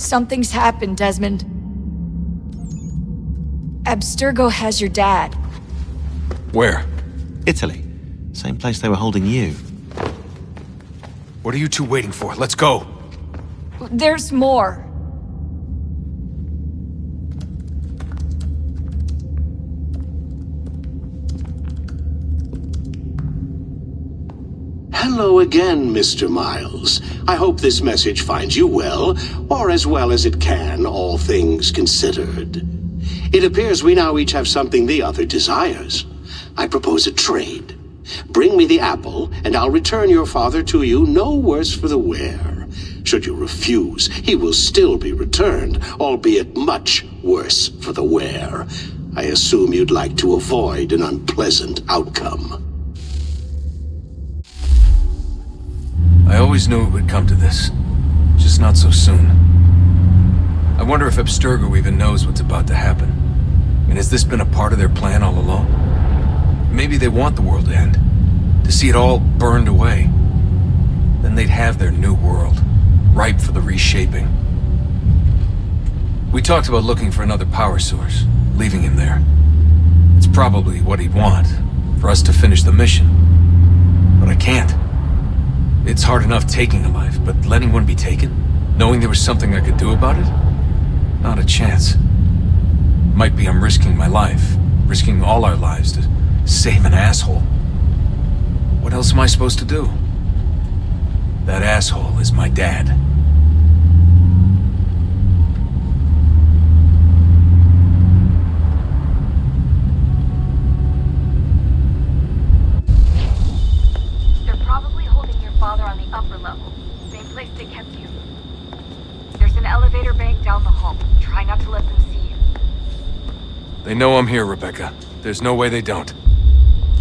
Something's happened, Desmond. Abstergo has your dad. Where? Italy. Same place they were holding you. What are you two waiting for? Let's go! There's more. Hello again, Mr. Miles. I hope this message finds you well, or as well as it can, all things considered. It appears we now each have something the other desires. I propose a trade. Bring me the apple, and I'll return your father to you no worse for the wear. Should you refuse, he will still be returned, albeit much worse for the wear. I assume you'd like to avoid an unpleasant outcome. I always knew it would come to this. Just not so soon. I wonder if Abstergo even knows what's about to happen. And has this been a part of their plan all along? Maybe they want the world to end. To see it all burned away. Then they'd have their new world, ripe for the reshaping. We talked about looking for another power source, leaving him there. It's probably what he'd want, for us to finish the mission. But I can't. It's hard enough taking a life, but letting one be taken? Knowing there was something I could do about it? Not a chance. Might be I'm risking my life, risking all our lives to save an asshole. What else am I supposed to do? That asshole is my dad. They're probably holding your father on the upper level. Same place they kept you. There's an elevator bank down the hall. Try not to let them see you. They know I'm here, Rebecca. There's no way they don't.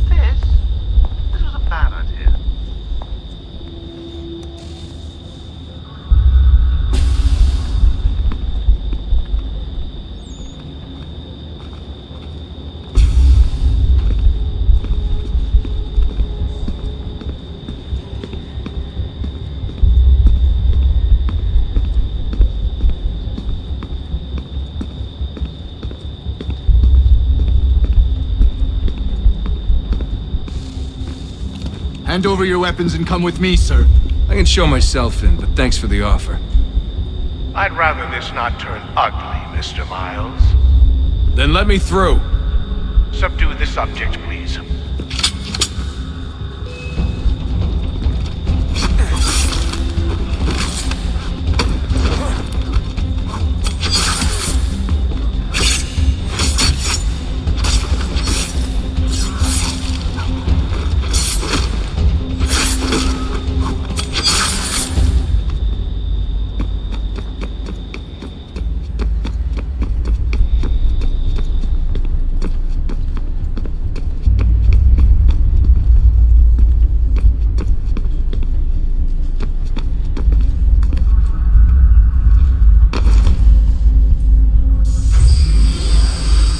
This was a bad idea. Hand over your weapons and come with me, sir. I can show myself in, but thanks for the offer. I'd rather this not turn ugly, Mr. Miles. Then let me through. Subdue the subject, please.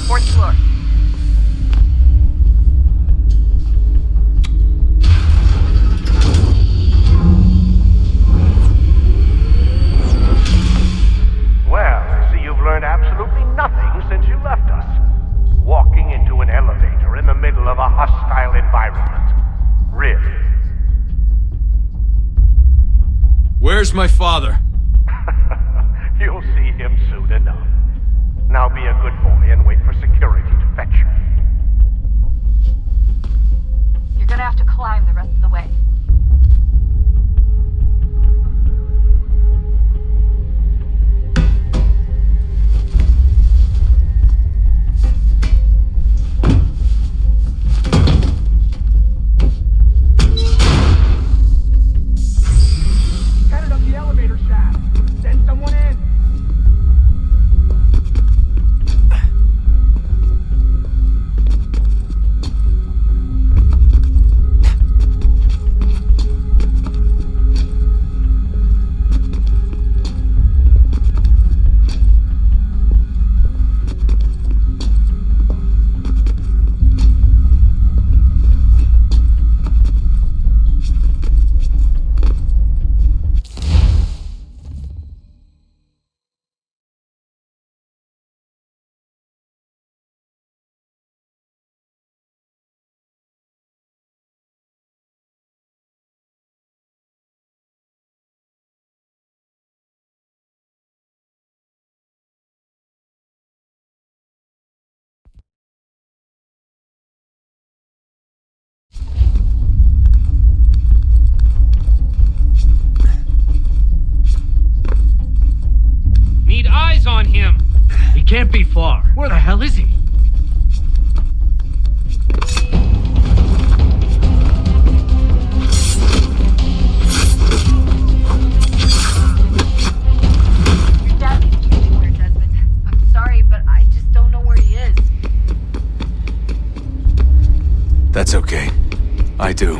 Fourth floor. Well, I see you've learned absolutely nothing since you left us. Walking into an elevator in the middle of a hostile environment. Really? Where's my father? You'll see him soon enough. Now be a good boy and wait for security to fetch you. You're gonna have to climb the rest of the way. Headed up the elevator shaft. Send someone in. Can't be far. Where the hell is he? Your dad needs to be somewhere, Desmond. I'm sorry, but I just don't know where he is. That's okay. I do.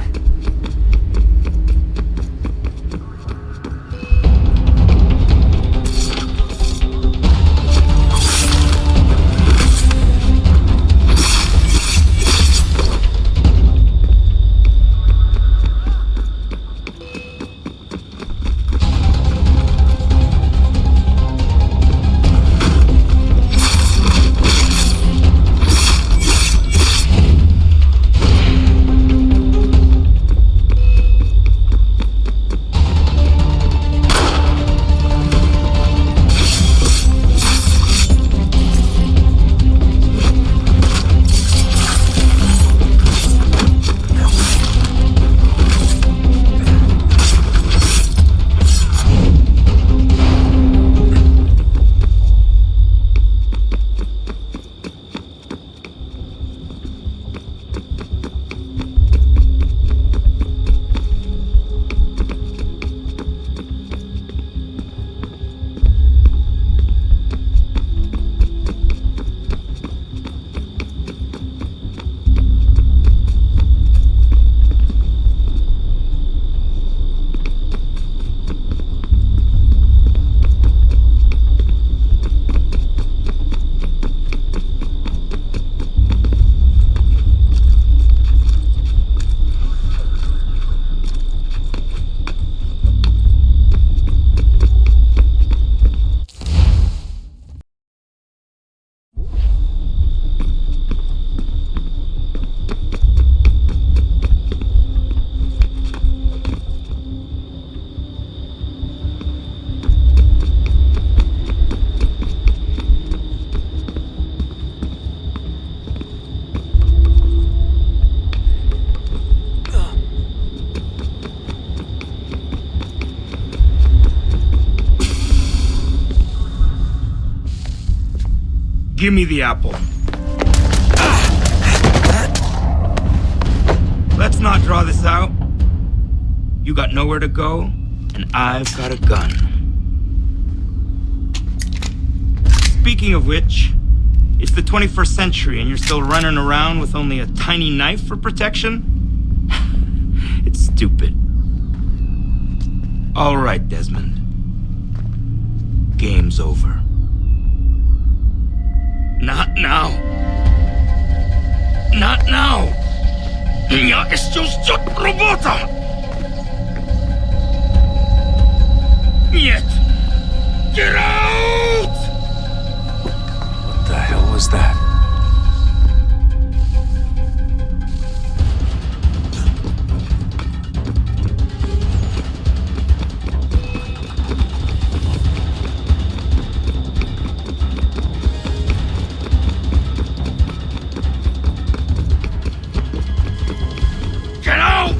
Give me the apple. Let's not draw this out. You got nowhere to go, and I've got a gun. Speaking of which, it's the 21st century and you're still running around with only a tiny knife for protection? It's stupid. All right, Desmond. Game's over. Not now. Not now. Я еще ждет работа. Нет. Get out! What the hell was that? Get out!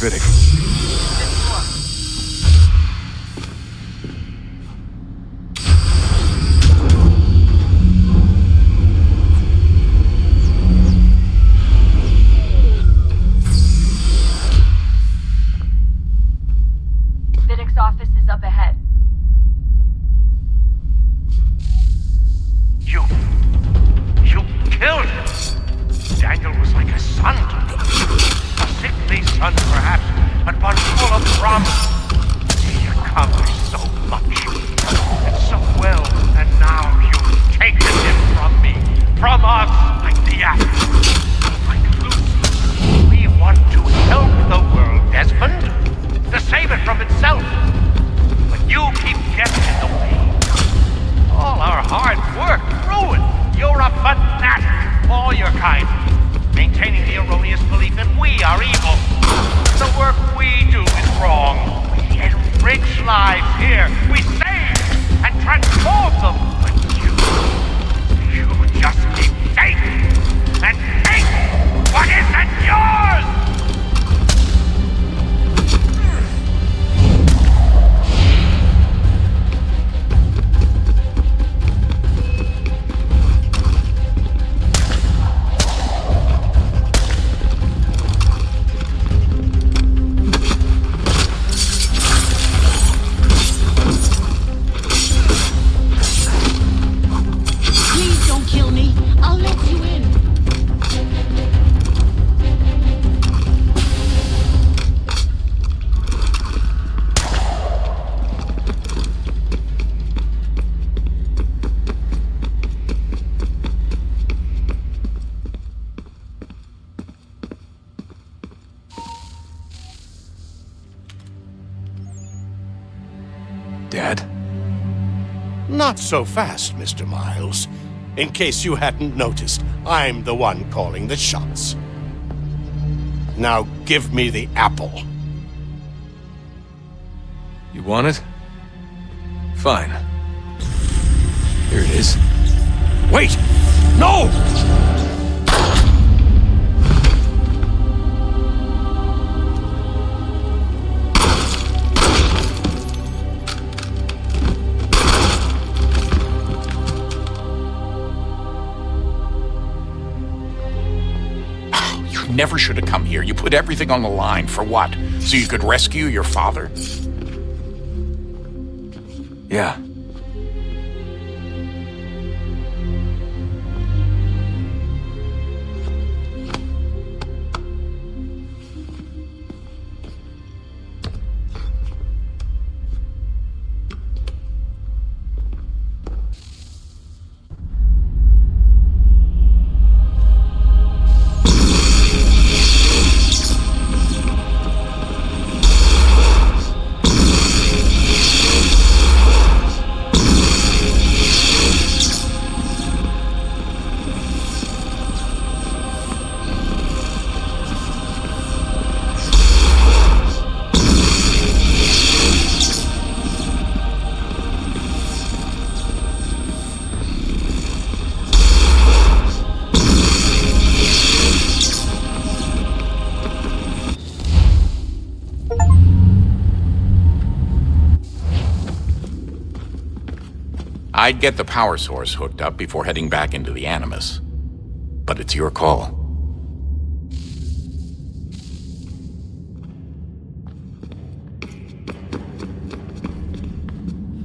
Vidic? Fifth floor. Vidic's office is up ahead. You killed him! Daniel was like a son to me. A sickly son, perhaps, but one full of promise. He accomplished so much, and so well, and now you've taken him from me, from us, like the apple, like Lucy. We want to help the world, Desmond, to save it from itself. But you keep getting in the way. All our hard work ruined. You're a fanatic, all your kind, maintaining the erroneous belief that we are evil. The work we do is wrong. We enrich lives here. We save and transform them. But you just keep taking and taking what isn't yours! Dad? Not so fast, Mr. Miles. In case you hadn't noticed, I'm the one calling the shots. Now give me the apple. You want it? Fine. Here it is. Wait! No! Never should have come here. You put everything on the line. For what? So you could rescue your father? Yeah. I'd get the power source hooked up before heading back into the Animus. But it's your call.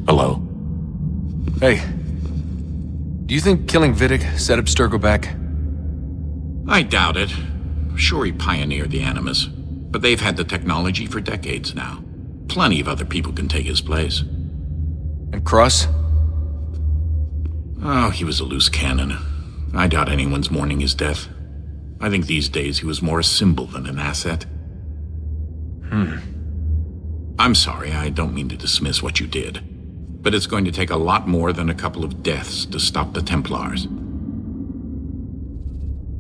Hello? Hey. Do you think killing Vidic set Abstergo back? I doubt it. Sure, he pioneered the Animus, but they've had the technology for decades now. Plenty of other people can take his place. And Cross? Oh, he was a loose cannon. I doubt anyone's mourning his death. I think these days he was more a symbol than an asset. I'm sorry, I don't mean to dismiss what you did. But it's going to take a lot more than a couple of deaths to stop the Templars.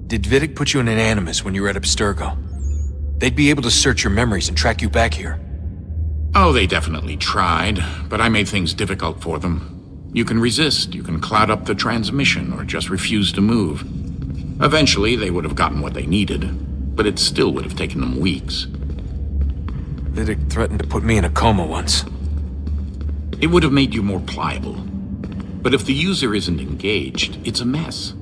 Did Vidic put you in an Animus when you were at Abstergo? They'd be able to search your memories and track you back here. Oh, they definitely tried, but I made things difficult for them. You can resist, you can cloud up the transmission, or just refuse to move. Eventually, they would have gotten what they needed, but it still would have taken them weeks. Vidic threatened to put me in a coma once. It would have made you more pliable. But if the user isn't engaged, it's a mess.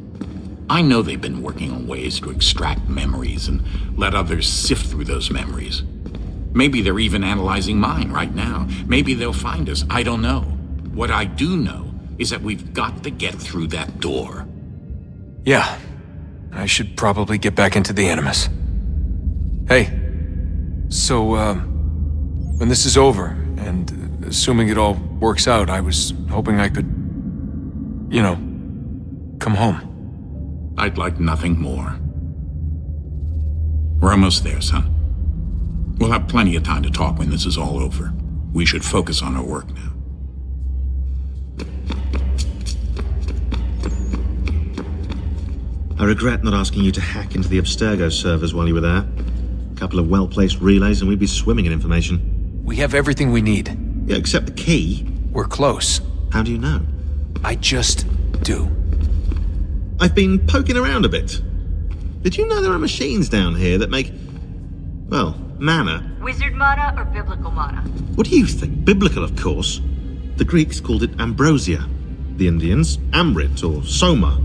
I know they've been working on ways to extract memories and let others sift through those memories. Maybe they're even analyzing mine right now. Maybe they'll find us. I don't know. What I do know is that we've got to get through that door. Yeah. I should probably get back into the Animus. Hey. So, when this is over, and assuming it all works out, I was hoping I could, you know, come home. I'd like nothing more. We're almost there, son. We'll have plenty of time to talk when this is all over. We should focus on our work now. I regret not asking you to hack into the Abstergo servers while you were there. A couple of well-placed relays and we'd be swimming in information. We have everything we need. Yeah, except the key. We're close. How do you know? I just do. I've been poking around a bit. Did you know there are machines down here that make, well, mana? Wizard mana or biblical mana? What do you think? Biblical, of course. The Greeks called it ambrosia. The Indians, amrit or soma.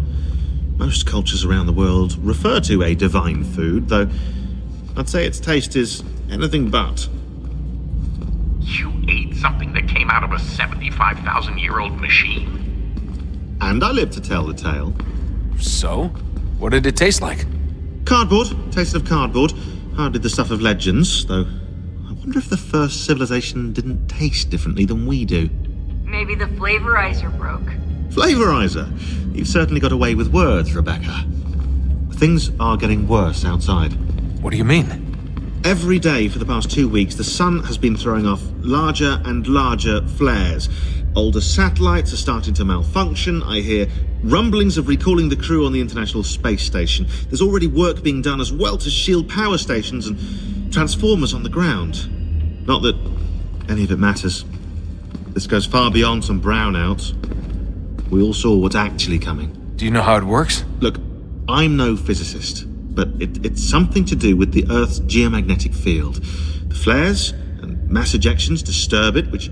Most cultures around the world refer to a divine food, though I'd say its taste is anything but. You ate something that came out of a 75,000-year-old machine? And I live to tell the tale. So? What did it taste like? Cardboard. Taste of cardboard. Hardly the stuff of legends, though. I wonder if the first civilization didn't taste differently than we do. Maybe the flavorizer broke. Flavorizer. You've certainly got away with words, Rebecca. Things are getting worse outside. What do you mean? Every day for the past 2 weeks, the sun has been throwing off larger and larger flares. Older satellites are starting to malfunction. I hear rumblings of recalling the crew on the International Space Station. There's already work being done as well to shield power stations and transformers on the ground. Not that any of it matters. This goes far beyond some brownouts. We all saw what's actually coming. Do you know how it works? Look, I'm no physicist, but it's something to do with the Earth's geomagnetic field. The flares and mass ejections disturb it, which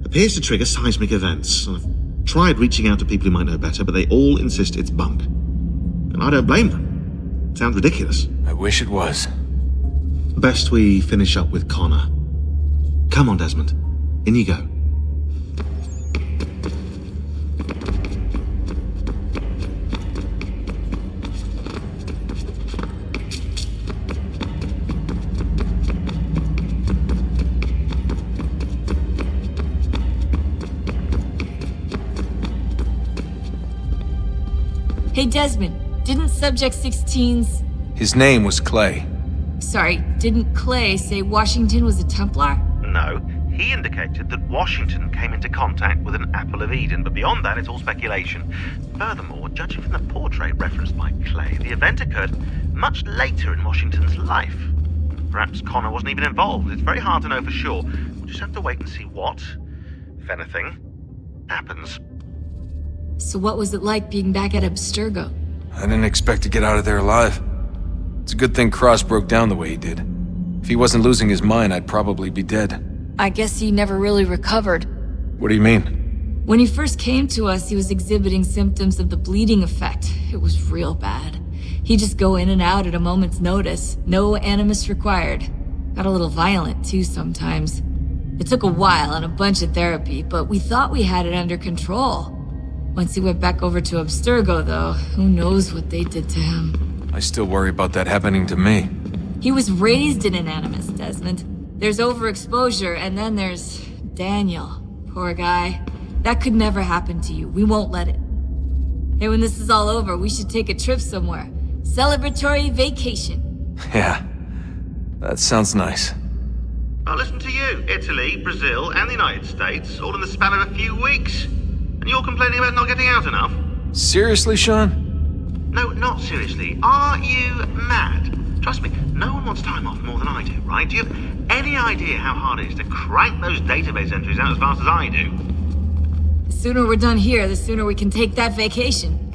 appears to trigger seismic events. I've tried reaching out to people who might know better, but they all insist it's bunk. And I don't blame them. It sounds ridiculous. I wish it was. Best we finish up with Connor. Come on, Desmond. In you go. Hey, Desmond, didn't Subject 16's... His name was Clay. Sorry, didn't Clay say Washington was a Templar? No, he indicated that Washington came into contact with an Apple of Eden, but beyond that, it's all speculation. Furthermore, judging from the portrait referenced by Clay, the event occurred much later in Washington's life. Perhaps Connor wasn't even involved. It's very hard to know for sure. We'll just have to wait and see what, if anything, happens. So what was it like being back at Abstergo? I didn't expect to get out of there alive. It's a good thing Cross broke down the way he did. If he wasn't losing his mind, I'd probably be dead. I guess he never really recovered. What do you mean? When he first came to us, he was exhibiting symptoms of the bleeding effect. It was real bad. He'd just go in and out at a moment's notice. No animus required. Got a little violent, too, sometimes. It took a while and a bunch of therapy, but we thought we had it under control. Once he went back over to Abstergo, though, who knows what they did to him. I still worry about that happening to me. He was raised in an animus, Desmond. There's overexposure, and then there's Daniel. Poor guy. That could never happen to you. We won't let it. Hey, when this is all over, we should take a trip somewhere. Celebratory vacation. Yeah, that sounds nice. I'll listen to you. Italy, Brazil, and the United States, all in the span of a few weeks. And you're complaining about not getting out enough? Seriously, Sean? No, not seriously. Are you mad? Trust me, no one wants time off more than I do, right? Do you have any idea how hard it is to crank those database entries out as fast as I do? The sooner we're done here, the sooner we can take that vacation.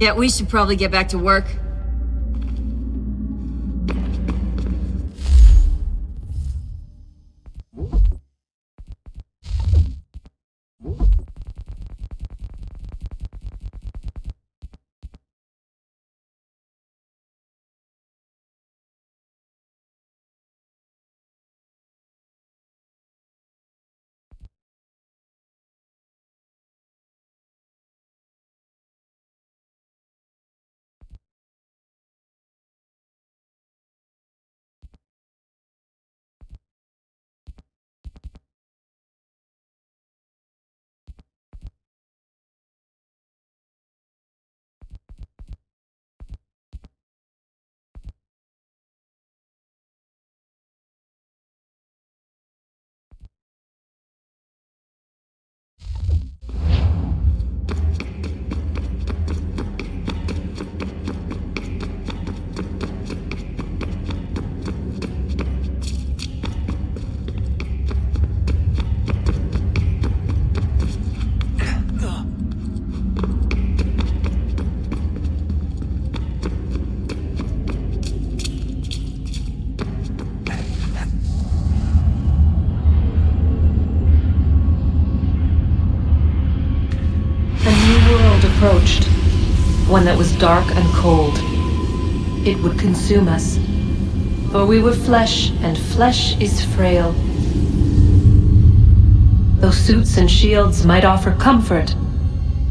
Yeah, we should probably get back to work. that was dark and cold. It would consume us, for we were flesh, and flesh is frail. Though suits and shields might offer comfort,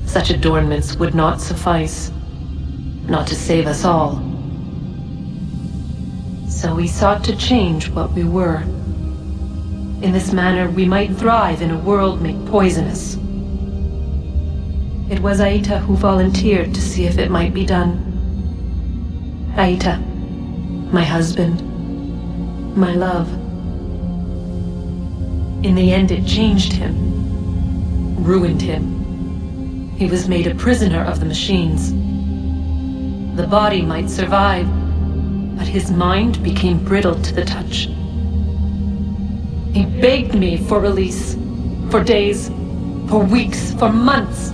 such adornments would not suffice, not to save us all. So we sought to change what we were. In this manner, we might thrive in a world made poisonous. It was Aita who volunteered to see if it might be done. Aita, my husband, my love. In the end, it changed him, ruined him. He was made a prisoner of the machines. The body might survive, but his mind became brittle to the touch. He begged me for release, for days, for weeks, for months.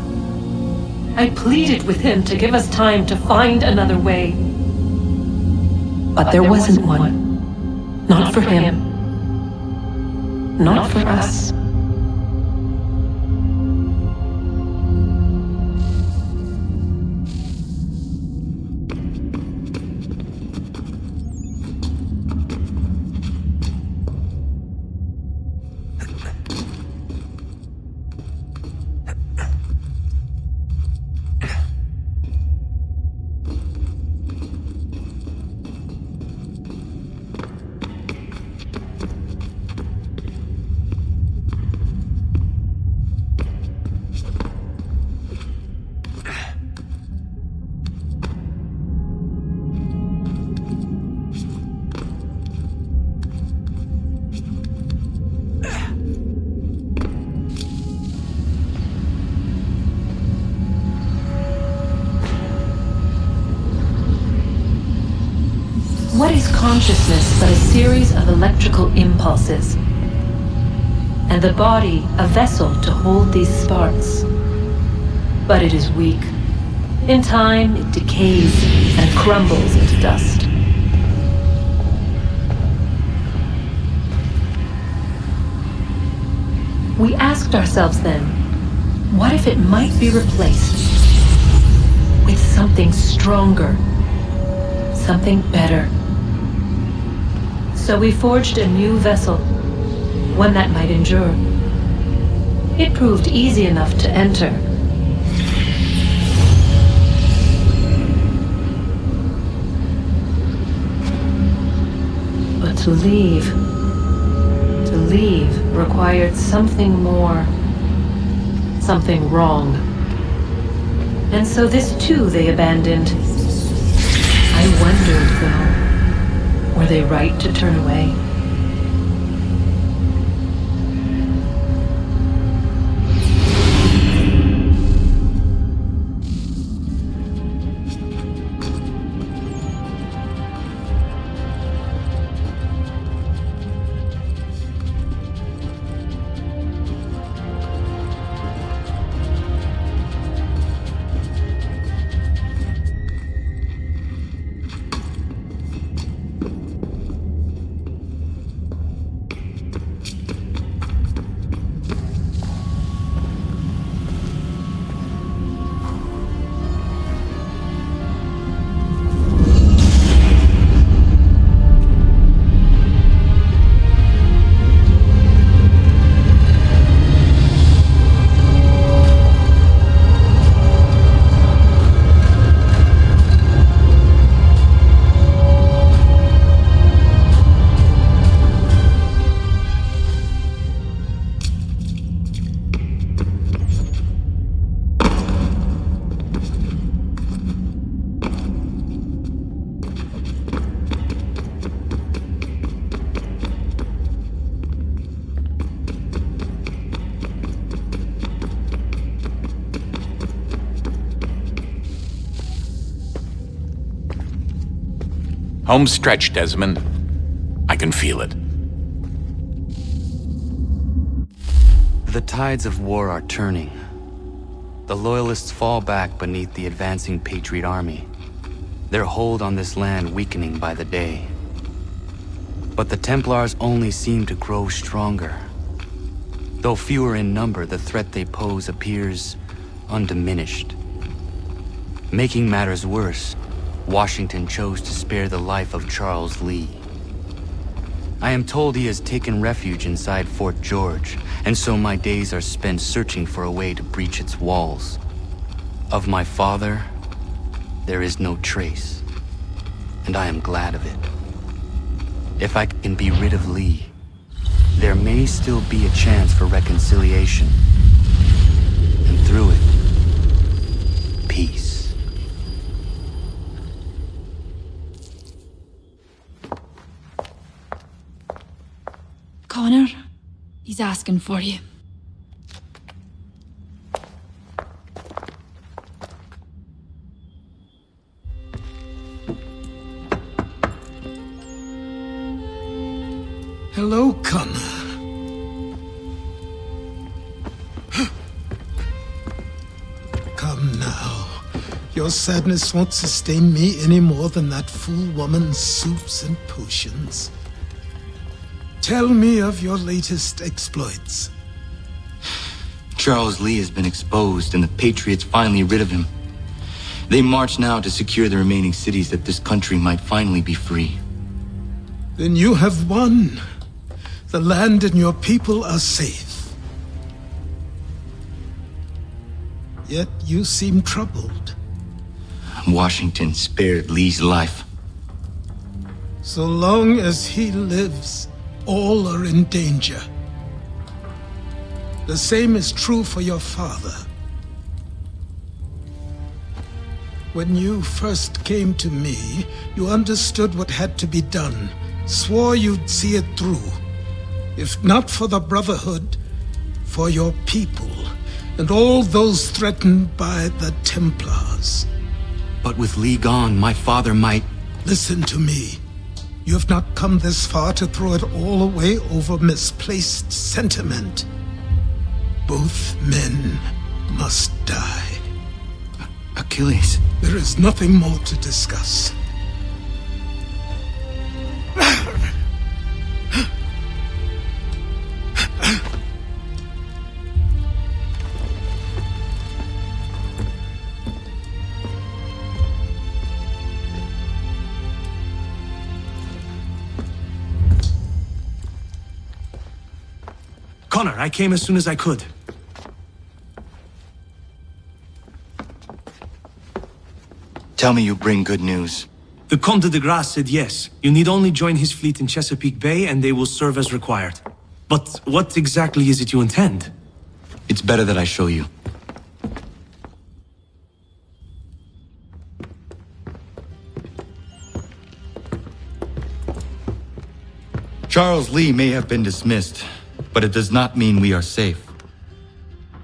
I pleaded with him to give us time to find another way. But there wasn't one. Not for him. Not for us. What is consciousness but a series of electrical impulses? And the body a vessel to hold these sparks. But it is weak. In time, it decays and crumbles into dust. We asked ourselves then, what if it might be replaced with something stronger, something better? So we forged a new vessel, one that might endure. It proved easy enough to enter. But to leave required something more, something wrong. And so this too they abandoned. I wondered, though, were they right to turn away? Home stretch, Desmond. I can feel it. The tides of war are turning. The Loyalists fall back beneath the advancing Patriot army, their hold on this land weakening by the day. But the Templars only seem to grow stronger. Though fewer in number, the threat they pose appears undiminished. Making matters worse, Washington chose to spare the life of Charles Lee. I am told he has taken refuge inside Fort George, and so my days are spent searching for a way to breach its walls. Of my father, there is no trace, and I am glad of it. If I can be rid of Lee, there may still be a chance for reconciliation. And through it, peace. Connor, he's asking for you. Hello, Connor. Come now. Your sadness won't sustain me any more than that fool woman's soups and potions. Tell me of your latest exploits. Charles Lee has been exposed, and the Patriots finally rid of him. They march now to secure the remaining cities that this country might finally be free. Then you have won. The land and your people are safe. Yet you seem troubled. Washington spared Lee's life. So long as he lives, all are in danger. The same is true for your father. When you first came to me, you understood what had to be done, swore you'd see it through. If not for the Brotherhood, for your people, and all those threatened by the Templars. But with Lee gone, my father might... Listen to me. You have not come this far to throw it all away over misplaced sentiment. Both men must die. Achilles. There is nothing more to discuss. Connor, I came as soon as I could. Tell me you bring good news. The Comte de Grasse said yes. You need only join his fleet in Chesapeake Bay and they will serve as required. But what exactly is it you intend? It's better that I show you. Charles Lee may have been dismissed, but it does not mean we are safe.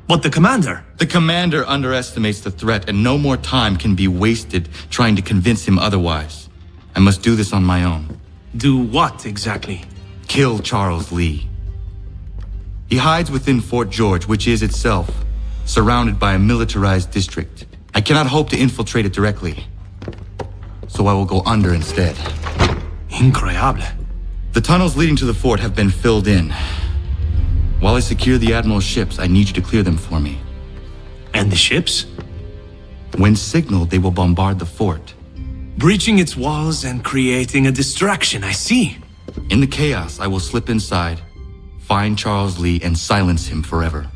But the commander? The commander underestimates the threat, and no more time can be wasted trying to convince him otherwise. I must do this on my own. Do what exactly? Kill Charles Lee. He hides within Fort George, which is itself surrounded by a militarized district. I cannot hope to infiltrate it directly, so I will go under instead. Incroyable. The tunnels leading to the fort have been filled in. While I secure the Admiral's ships, I need you to clear them for me. And the ships? When signaled, they will bombard the fort. Breaching its walls and creating a distraction, I see. In the chaos, I will slip inside, find Charles Lee, and silence him forever.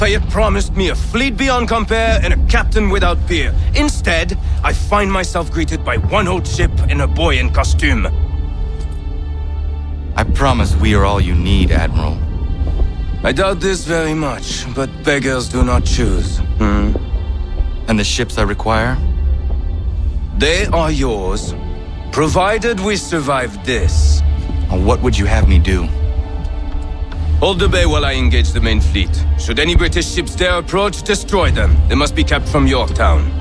Lafayette promised me a fleet beyond compare and a captain without peer. Instead, I find myself greeted by one old ship and a boy in costume. I promise we are all you need, Admiral. I doubt this very much, but beggars do not choose. And the ships I require? They are yours, provided we survive this. What would you have me do? Hold the bay while I engage the main fleet. Should any British ships dare approach, destroy them. They must be kept from Yorktown.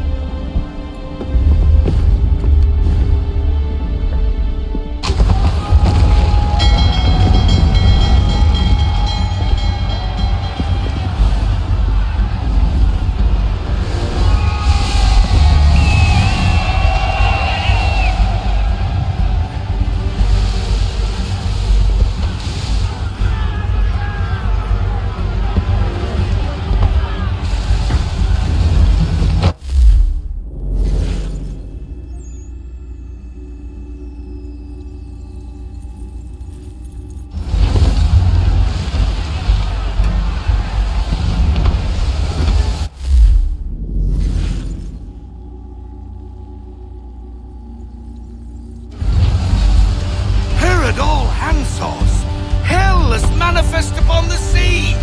manifest upon the sea.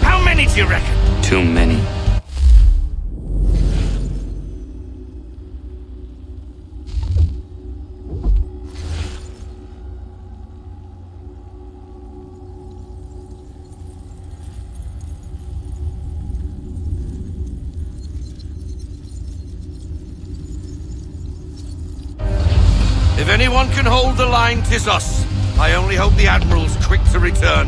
How many do you reckon? Too many. If anyone can hold the line, 'tis us. I only hope the Admiral's quick to return.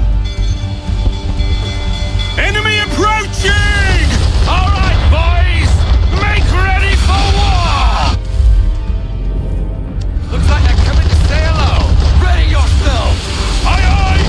Enemy approaching! All right, boys! Make ready for war! Looks like they're coming to say hello. Ready yourselves! Aye, aye!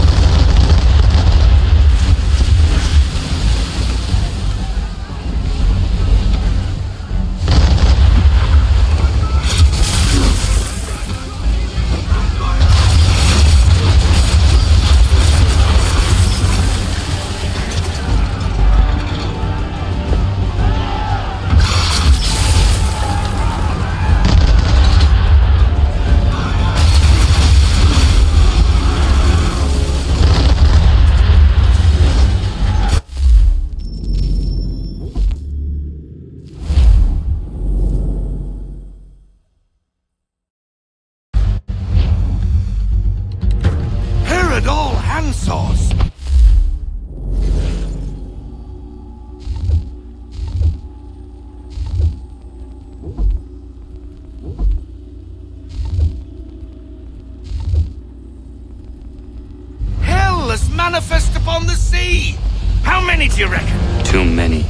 Manifest upon the sea! How many do you reckon? Too many.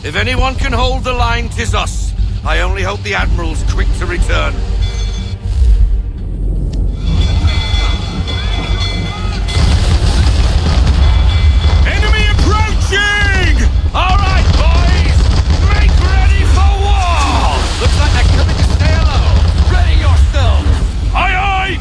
If anyone can hold the line, 'tis us. I only hope the Admiral's quick to return. Enemy approaching! All right, boys! Make ready for war! Looks like they're coming to say hello. Ready yourselves! Aye, aye!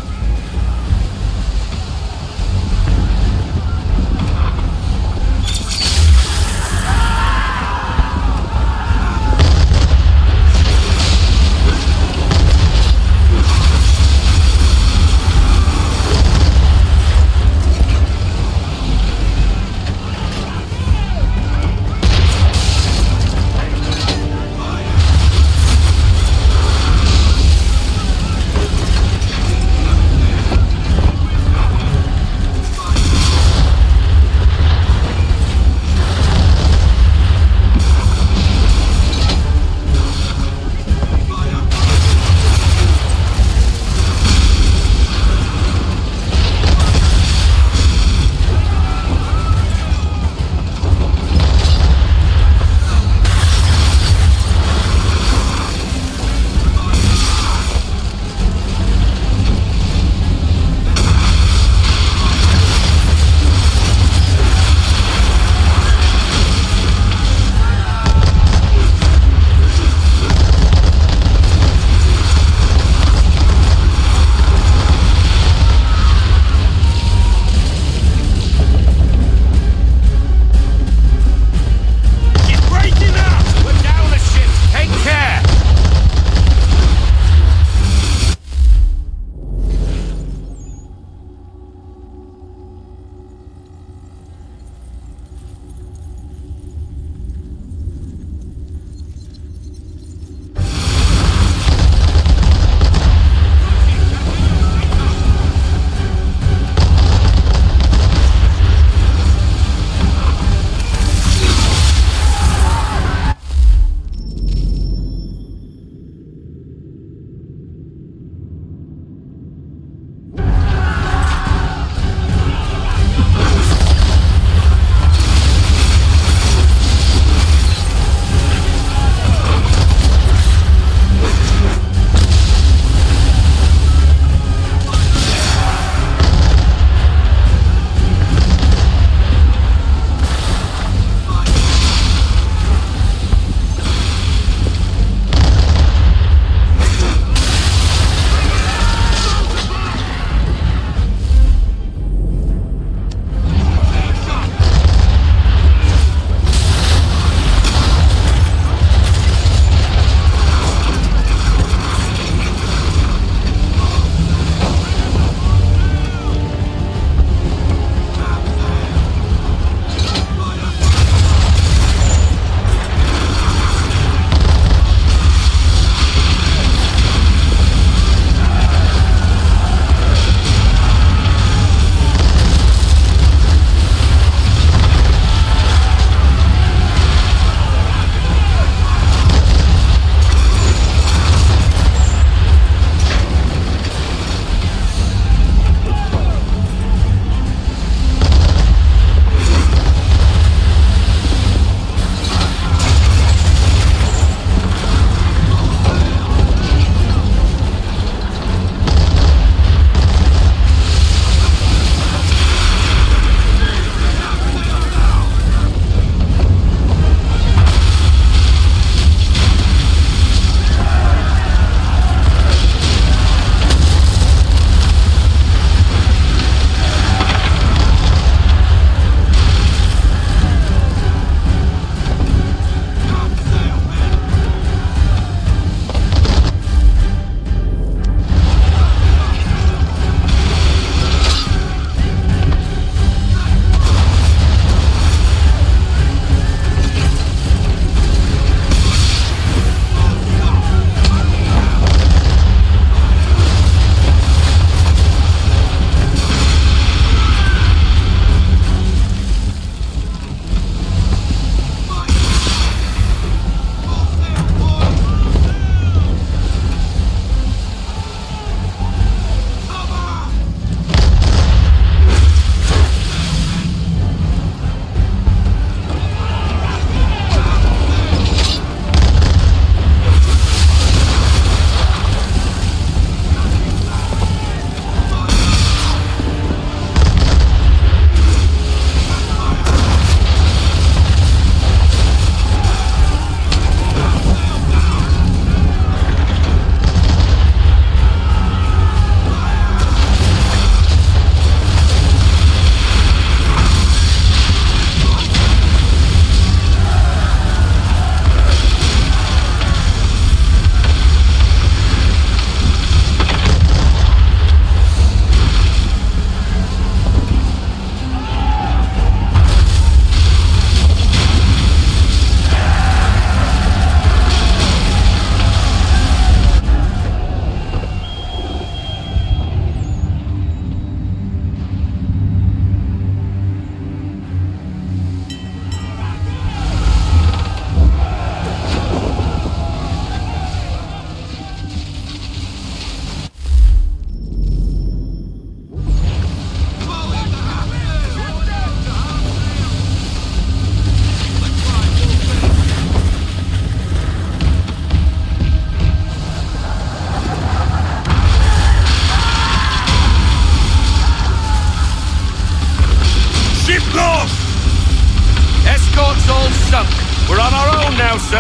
now, sir.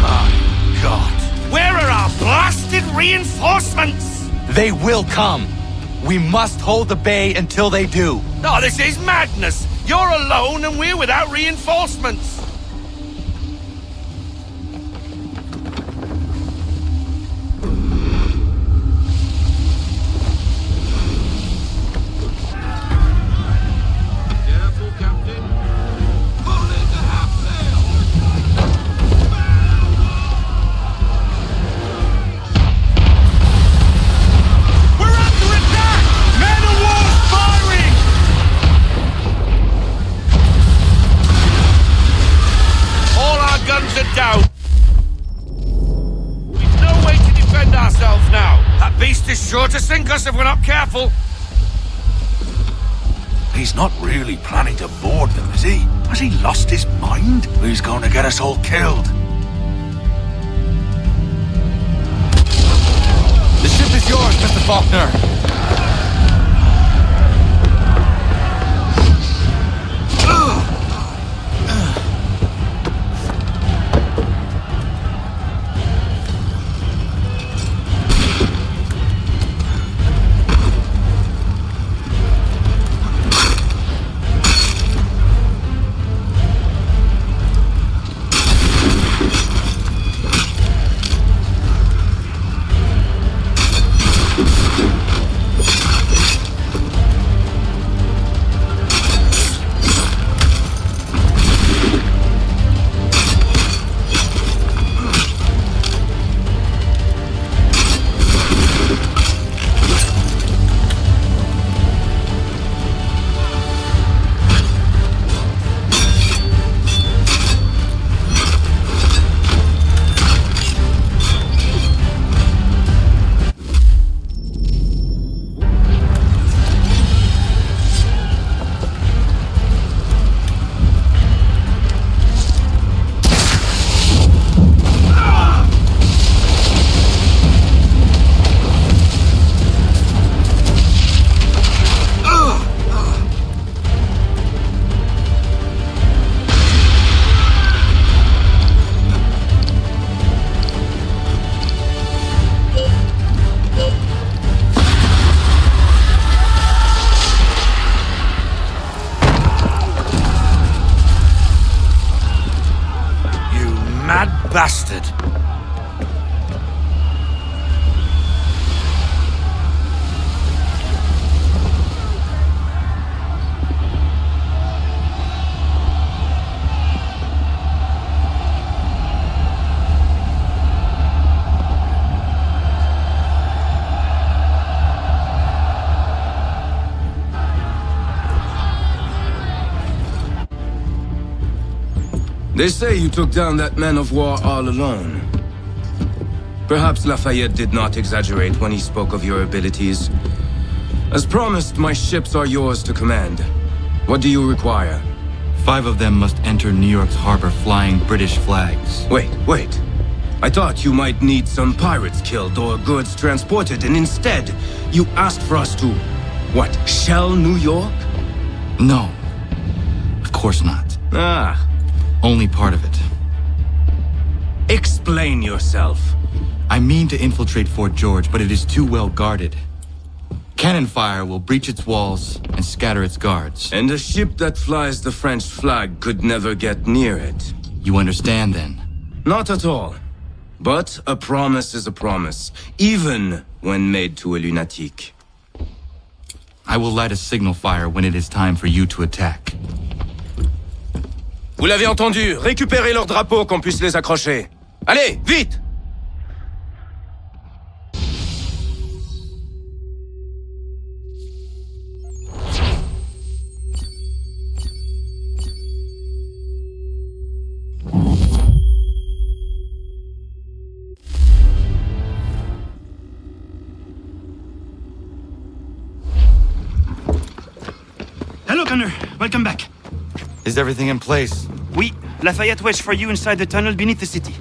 My God. Where are our blasted reinforcements? They will come. We must hold the bay until they do. Oh, this is madness. You're alone and we're without reinforcements. Down. We've no way to defend ourselves now. That beast is sure to sink us if we're not careful. He's not really planning to board them, is he? Has he lost his mind? He's going to get us all killed. The ship is yours, Mr. Faulkner. Bastard. They say you took down that man of war all alone. Perhaps Lafayette did not exaggerate when he spoke of your abilities. As promised, my ships are yours to command. What do you require? 5 of them must enter New York's harbor flying British flags. Wait. I thought you might need some pirates killed or goods transported, and instead, you asked for us to, what, shell New York? No. Of course not. Only part of it. Explain yourself. I mean to infiltrate Fort George, but it is too well guarded. Cannon fire will breach its walls and scatter its guards. And a ship that flies the French flag could never get near it. You understand, then? Not at all. But a promise is a promise, even when made to a lunatic. I will light a signal fire when it is time for you to attack. Vous l'avez entendu, récupérez leurs drapeaux qu'on puisse les accrocher. Allez, vite! Hello, Connor. Welcome back. Is everything in place? Oui. Lafayette waits for you inside the tunnel beneath the city.